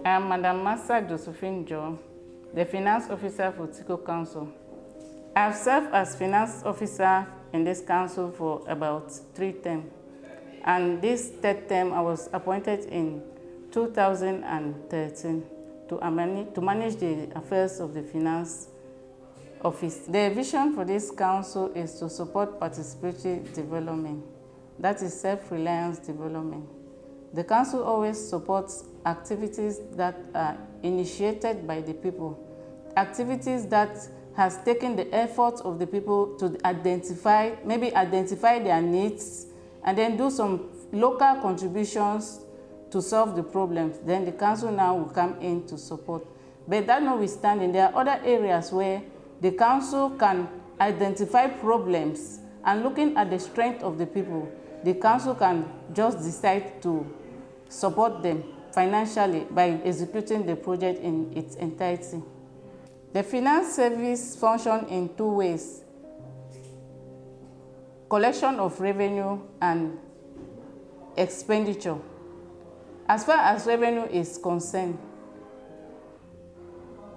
I am Madam Massa Josephine Jo, the Finance Officer for Tiko Council. I have served as Finance Officer in this council for about 3 terms. And this 3rd term, I was appointed in 2013 to manage the affairs of the Finance Office. The vision for this council is to support participatory development, that is self-reliance development. The council always supports activities that are initiated by the people, activities that has taken the effort of the people to identify their needs and then do some local contributions to solve the problems. Then the council now will come in to support. But that notwithstanding, there are other areas where the council can identify problems, and looking at the strength of the people, the council can just decide to support them financially by executing the project in its entirety. The finance service functions in 2 ways: collection of revenue and expenditure. As far as revenue is concerned,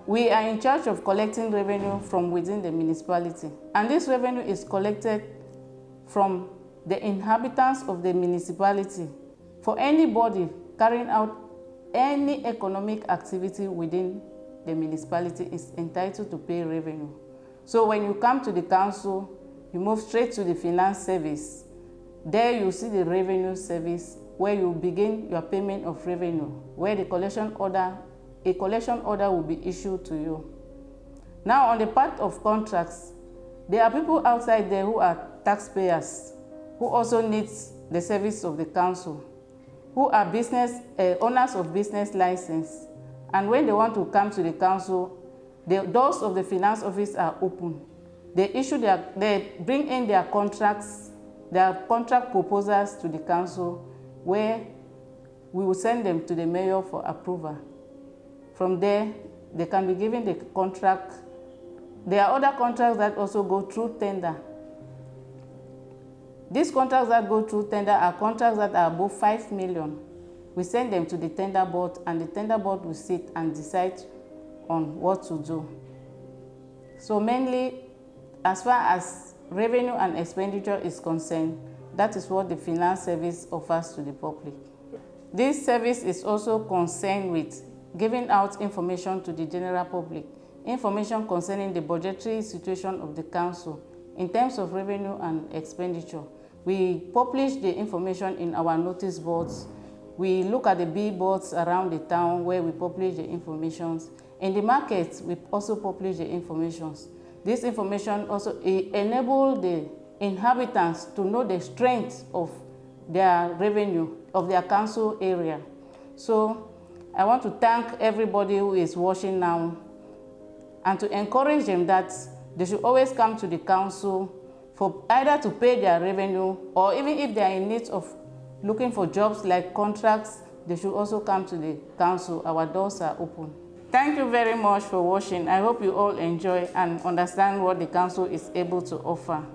we are in charge of collecting revenue from within the municipality, and this revenue is collected from the inhabitants of the municipality. For anybody carrying out any economic activity within the municipality is entitled to pay revenue. So when you come to the council, you move straight to the finance service. There you see the revenue service, where you begin your payment of revenue, where a collection order will be issued to you. Now, on the part of contracts, there are people outside there who are taxpayers, who also need the service of the council, who are owners of business license. And when they want to come to the council, the doors of the finance office are open. They bring in their contracts, their contract proposals to the council, where we will send them to the mayor for approval. From there, they can be given the contract. There are other contracts that also go through tender. These contracts that go through tender are contracts that are above 5 million. We send them to the tender board, and the tender board will sit and decide on what to do. So mainly, as far as revenue and expenditure is concerned, that is what the finance service offers to the public. This service is also concerned with giving out information to the general public, information concerning the budgetary situation of the council in terms of revenue and expenditure. We publish the information in our notice boards. We look at the billboards around the town where we publish the information. In the markets, we also publish the information. This information also enables the inhabitants to know the strength of their revenue, of their council area. So I want to thank everybody who is watching now, and to encourage them that they should always come to the council for either to pay their revenue, or even if they are in need of looking for jobs like contracts, they should also come to the council. Our doors are open. Thank you very much for watching. I hope you all enjoy and understand what the council is able to offer.